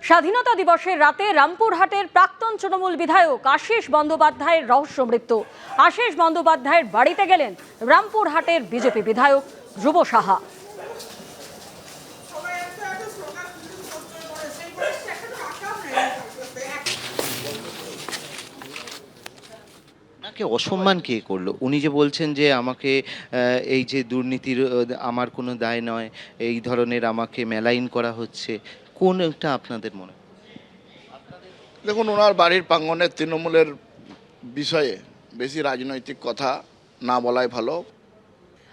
স্বাধীনতা দিবসের রাতে রামপুরহাটের প্রাক্তন তৃণমূল বিধায়ক আশিস বন্দ্যোপাধ্যায়ের রহস্য মৃত্যু। আশিস বন্দ্যোপাধ্যায়ের বাড়িতে গেলেন রামপুরহাটের বিজেপি বিধায়ক ধ্রুব সাহা। ওনাকে অসম্মান কে করলো? উনি যে বলছেন যে আমাকে এই যে দুর্নীতির আমার কোনো দায় নয়, এই ধরনের আমাকে মেলাইন করা হচ্ছে, কোনটা আপনাদের মনে হয়? দেখুন, ওনার বাড়ির প্রাঙ্গণে তৃণমূলের বিষয়ে বেশি রাজনৈতিক কথা না বলাই ভালো।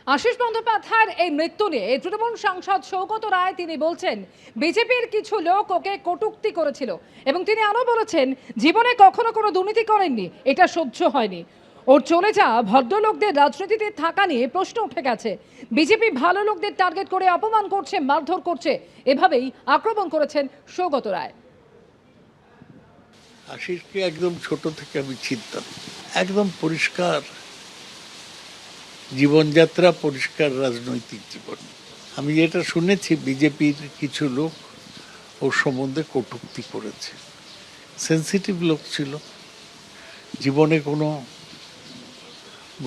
আশিস বন্দ্যোপাধ্যায়ের এই মৃত্যু নিয়ে তৃণমূল সাংসদ সৌগত রায় তিনি বলছেন বিজেপির কিছু লোক ওকে কটূক্তি করেছিল এবং তিনি আরও বলেছেন জীবনে কখনো কোনো দুর্নীতি করেননি, এটা সহ্য হয়নি। ওর চলে যাওয়া ভদ্রলোকদের রাজনীতিতে থাকা নিয়ে প্রশ্ন উঠে গেছে। বিজেপি ভালো লোকদের টার্গেট করে অপমান করছে, মারধর করছে, এভাবেই আক্রমণ করেছেন সৌগত রায়। আশিসকে একদম ছোট থেকে আমি চিনতাম, একদম পরিষ্কার জীবনযাত্রা, পরিষ্কার রাজনৈতিক জীবন। আমি যেটা শুনেছি বিজেপির কিছু লোক ওর সম্বন্ধে কটূক্তি করেছে। সেন্সিটিভ লোক ছিল, জীবনে কোনো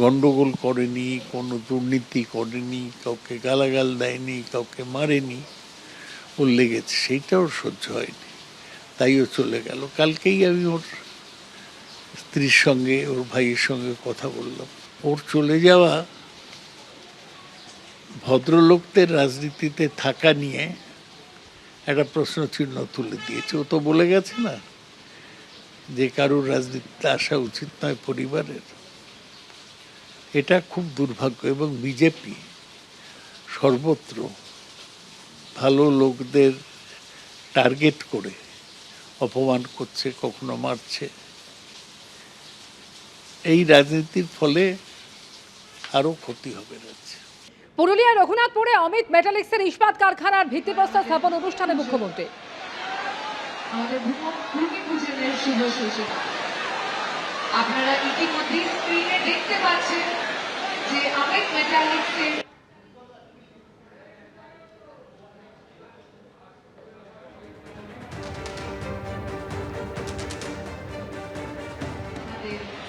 গন্ডগোল করেনি, কোনো দুর্নীতি করেনি, কাউকে গালাগাল দেয়নি, কাউকে মারেনি। ওর লেগেছে, সেইটাও সহ্য হয়নি, তাই ও চলে গেল। কালকেই আমি ওর স্ত্রীর সঙ্গে, ওর ভাইয়ের সঙ্গে কথা বললাম। ওর চলে যাওয়া ভদ্রলোকদের রাজনীতিতে থাকা নিয়ে একটা প্রশ্নচিহ্ন তুলে দিয়েছে। ও তো বলে গেছে না যে কারোর রাজনীতিতে আসা উচিত নয় পরিবারের। এটা খুব দুর্ভাগ্য এবং বিজেপি সর্বত্র ভালো লোকদের টার্গেট করে অপমান করছে, কখনো মারছে। এই রাজনীতির ফলে আরো ক্ষতি হবে রাজ্যে। পুরুলিয়ার রঘুনাথপুরে অমিত মেটালিক্সের ইস্পাত কারখানার ভিত্তিপ্রস্তর স্থাপন অনুষ্ঠানে মুখ্যমন্ত্রী। আপনারা ইতিমধ্যে স্ক্রিনে দেখতে পাচ্ছেন যে অমিত মেটালিক্সের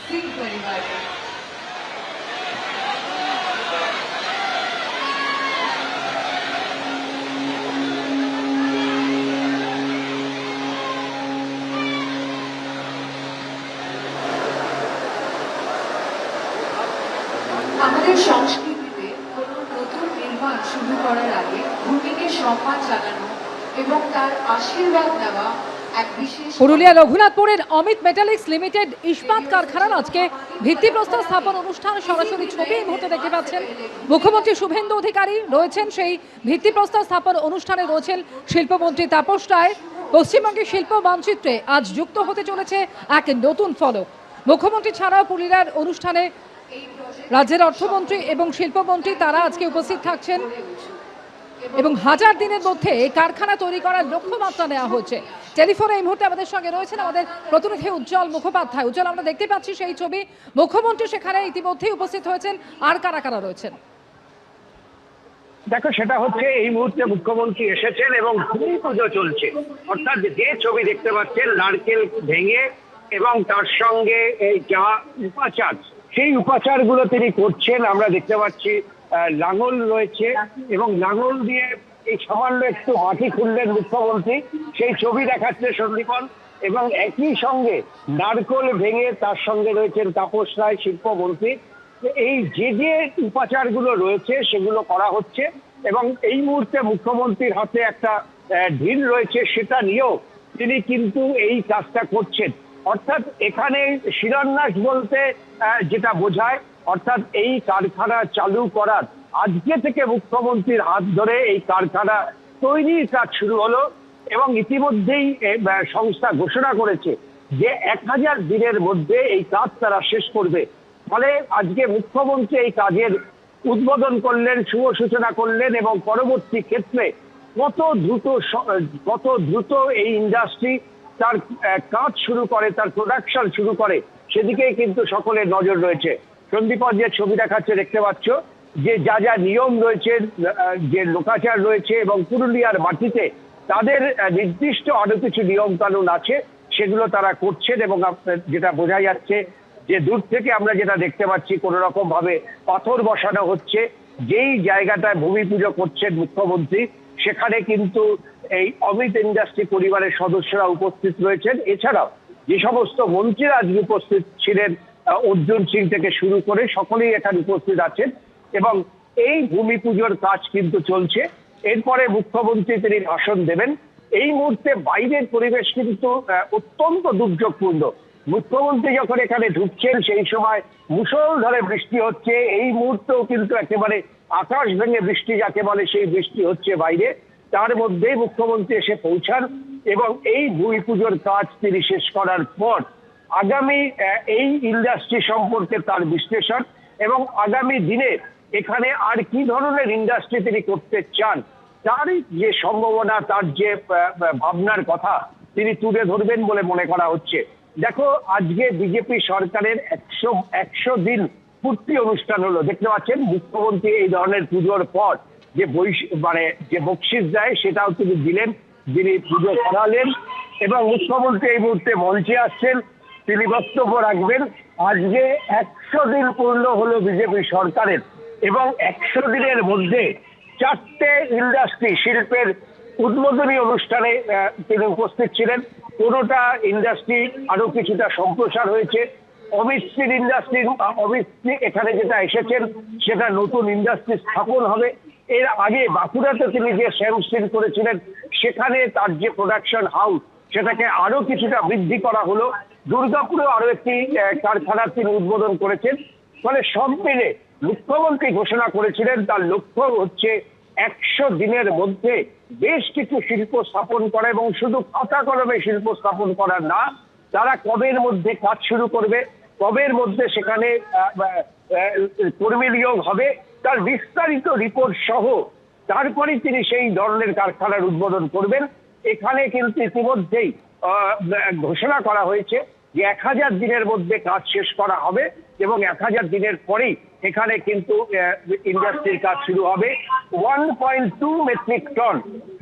সিং পরিবারের আমাদের সংস্কৃতিতে কোনো নতুন নির্মাণ শুরু করার আগে ভূমিকে সম্মান জানানো এবং তার আশীর্বাদ নেওয়া এক বিশেষ। পুরুলিয়া রঘুনাথপুরের অমিত মেটালিক্স লিমিটেড ইস্পাত কারখানার আজকে ভিত্তিপ্রস্তর স্থাপন অনুষ্ঠান সরাসরি ছবি এই মুহূর্তে দেখতে পাচ্ছেন। মুখ্যমন্ত্রী শুভেন্দু অধিকারী রয়েছেন সেই ভিত্তিপ্রস্তর স্থাপন অনুষ্ঠানে, রয়েছেন শিল্পমন্ত্রী তাপস রায়। পশ্চিমবঙ্গের শিল্প মানচিত্রে আজ যুক্ত হতে চলেছে এক নতুন ফলক। মুখ্যমন্ত্রী ছাড়াও পুরুলিয়ার অনুষ্ঠানে রাজ্যের অর্থমন্ত্রী এবং শিল্পমন্ত্রী তারা আজকে উপস্থিত থাকছেন এবং 1000 দিনের মধ্যে এই কারখানা তৈরি করার লক্ষ্যমাত্রা নেওয়া হয়েছে। টেলিফোনে এই মুহূর্তে আমাদের সঙ্গে রয়েছেন আমাদের প্রতিনিধি উজ্জ্বল মুখোপাধ্যায়। উজ্জ্বল, আমরা দেখতে পাচ্ছি সেই ছবি, মুখ্যমন্ত্রী সেখানে ইতিমধ্যেই উপস্থিত হয়েছেন, আর কারা কারা রয়েছেন? দেখো, সেটা হচ্ছে এই মুহূর্তে মুখ্যমন্ত্রী এসেছেন এবং ভূমি পুজো চলছে। অর্থাৎ যে ছবি দেখতে পাচ্ছেন নারকেল ভেঙে এবং তার সঙ্গে এই যা উপাচার, সেই উপাচারগুলো তিনি করছেন। আমরা দেখতে পাচ্ছি লাঙল রয়েছে এবং লাঙল দিয়ে এই সামান্য একটু মাটি খুললেন মুখ্যমন্ত্রী, সেই ছবি দেখাচ্ছে সন্দীপন। এবং একই সঙ্গে নারকেল ভেঙে তার সঙ্গে রয়েছেন তাপস রায়, শিল্পমন্ত্রী। এই যে উপাচারগুলো রয়েছে সেগুলো করা হচ্ছে এবং এই মুহূর্তে মুখ্যমন্ত্রীর হাতে একটা ঢিল রয়েছে, সেটা নিয়েও তিনি কিন্তু এই কাজটা করছেন। অর্থাৎ এখানে শিলান্যাস বলতে যেটা বোঝায়, অর্থাৎ এই কারখানা চালু করার আজকে থেকে মুখ্যমন্ত্রীর হাত ধরে এই কারখানা তৈরির কাজ শুরু হলো এবং ইতিমধ্যেই সংস্থা ঘোষণা করেছে যে 1000 দিনের মধ্যে এই কাজ তারা শেষ করবে। ফলে আজকে মুখ্যমন্ত্রী এই কাজের উদ্বোধন করলেন, শুভ সূচনা করলেন এবং পরবর্তী ক্ষেত্রে কত দ্রুত এই ইন্ডাস্ট্রি তার কাজ শুরু করে, তার প্রোডাকশন শুরু করে, সেদিকেই কিন্তু সকলের নজর রয়েছে। সন্দীপন যে ছবি দেখাচ্ছে দেখতে পাচ্ছ যে যা যা নিয়ম রয়েছে, যে লোকাচার রয়েছে এবং পুরুলিয়ার মাটিতে তাদের নির্দিষ্ট আরো কিছু নিয়ম কানুন আছে, সেগুলো তারা করছেন। এবং যেটা বোঝা যাচ্ছে যে দূর থেকে আমরা যেটা দেখতে পাচ্ছি, কোনো রকম ভাবে পাথর বসানো হচ্ছে। যেই জায়গাটায় ভূমি পুজো করছেন মুখ্যমন্ত্রী, সেখানে কিন্তু এই অমিত ইন্ডাস্ট্রি পরিবারের সদস্যরা উপস্থিত রয়েছেন। এছাড়াও যে সমস্ত মন্ত্রীরা আজকে উপস্থিত ছিলেন, অর্জুন সিং থেকে শুরু করে সকলেই এখানে উপস্থিত আছেন। এবং এই ভূমি পুজোর কাজ কিন্তু চলছে। এরপরে মুখ্যমন্ত্রী তিনি ভাষণ দেবেন। এই মুহূর্তে বাইরের পরিবেশ কিন্তু অত্যন্ত দুর্যোগপূর্ণ। মুখ্যমন্ত্রী যখন এখানে ঢুকছেন সেই সময় মুষলধারে বৃষ্টি হচ্ছে। এই মুহূর্তেও কিন্তু একেবারে আকাশ ভেঙে বৃষ্টি যাকে বলে সেই বৃষ্টি হচ্ছে বাইরে। তার মধ্যেই মুখ্যমন্ত্রী এসে পৌঁছান এবং এই ভূমি পুজোর কাজ তিনি শেষ করার পর আগামী এই ইন্ডাস্ট্রি সম্পর্কে তার বিশ্লেষণ এবং আগামী দিনে এখানে আর কি ধরনের ইন্ডাস্ট্রি তিনি করতে চান তার যে সম্ভাবনা, তার যে ভাবনার কথা তিনি তুলে ধরবেন বলে মনে করা হচ্ছে। দেখো, আজকে বিজেপি সরকারের 100 দিন পূর্তি অনুষ্ঠান হলো। দেখতে পাচ্ছেন মুখ্যমন্ত্রী এই ধরনের পুজোর পর যে যে বকশিস দেয় সেটাও তিনি দিলেন, যিনি পুজো করালেন। এবং মুখ্যমন্ত্রী এই মুহূর্তে মঞ্চে আসছেন, তিনি বক্তব্য রাখবেন। আজকে 100 দিন পূর্ণ হলো বিজেপি সরকারের এবং 100 দিনের মধ্যে 4টে ইন্ডাস্ট্রি শিল্পের উদ্বোধনী অনুষ্ঠানে তিনি উপস্থিত ছিলেন। কোনোটা ইন্ডাস্ট্রি আরো কিছুটা সম্প্রসার হয়েছে। অমিত এখানে যেটা এসেছেন সেটা নতুন ইন্ডাস্ট্রি স্থাপন হবে। এর আগে বাঁকুড়াতে তিনি যে শ্যামস্টিল করেছিলেন সেখানে তার যে প্রোডাকশন হাউস সেটাকে আরো কিছুটা বৃদ্ধি করা হলো। দুর্গাপুরেও আরো একটি কারখানা তিনি উদ্বোধন করেছেন। ফলে সব মিলে মুখ্যমন্ত্রী ঘোষণা করেছিলেন তার লক্ষ্য হচ্ছে 100 দিনের মধ্যে বেশ কিছু শিল্প স্থাপন করা এবং শুধু খাতা কলমে শিল্প স্থাপন করা না, তারা কবের মধ্যে কাজ শুরু করবে, কবের মধ্যে সেখানে কর্মী নিয়োগ হবে, তার বিস্তারিত রিপোর্ট সহ তারপরে তিনি সেই ধরনের কারখানার উদ্বোধন করবেন। এখানে কিন্তু ইতিমধ্যেই ঘোষণা করা হয়েছে যে 1000 দিনের মধ্যে কাজ শেষ করা হবে এবং 1000 দিনের পরেই এখানে কিন্তু ইন্ডাস্ট্রির কাজ শুরু হবে। 1.2 মেট্রিক টন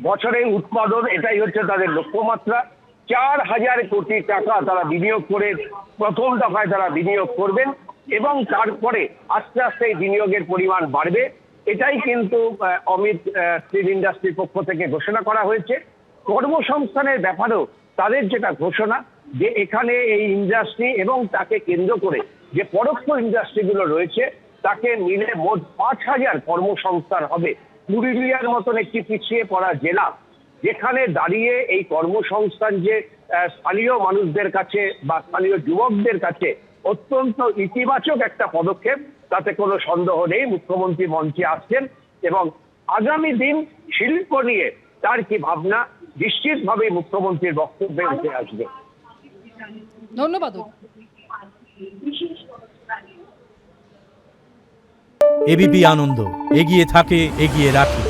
বছরে উৎপাদন, এটাই হচ্ছে তাদের লক্ষ্যমাত্রা। 4000 কোটি টাকা তারা বিনিয়োগ করে প্রথম দফায় তারা বিনিয়োগ করবেন এবং তারপরে আস্তে আস্তে এই বিনিয়োগের পরিমাণ বাড়বে। এটাই কিন্তু অমিত স্টিল ইন্ডাস্ট্রির পক্ষ থেকে ঘোষণা করা হয়েছে। কর্মসংস্থানের ব্যাপারেও তাদের যেটা ঘোষণা যে এখানে এই ইন্ডাস্ট্রি এবং তাকে কেন্দ্র করে যে পরোক্ষ ইন্ডাস্ট্রিগুলো রয়েছে তাকে মিলে মোট 5000 কর্মসংস্থান হবে। পুরুলিয়ার মতন একটি পিছিয়ে পড়া জেলা যেখানে দাঁড়িয়ে এই কর্মসংস্থান যে স্থানীয় মানুষদের কাছে বা স্থানীয় যুবকদের কাছে অত্যন্ত ইতিবাচক একটা পদক্ষেপ, তাতে কোনো সন্দেহ নেই। মুখ্যমন্ত্রী মঞ্চে আসছেন এবং আগামী দিন শিল্প নিয়ে তার কি ভাবনা নিশ্চিতভাবে মুখ্যমন্ত্রীর বক্তব্যে উঠে আসবে। ধন্যবাদ। এবিপি আনন্দ এগিয়ে থাকে, এগিয়ে রাখে।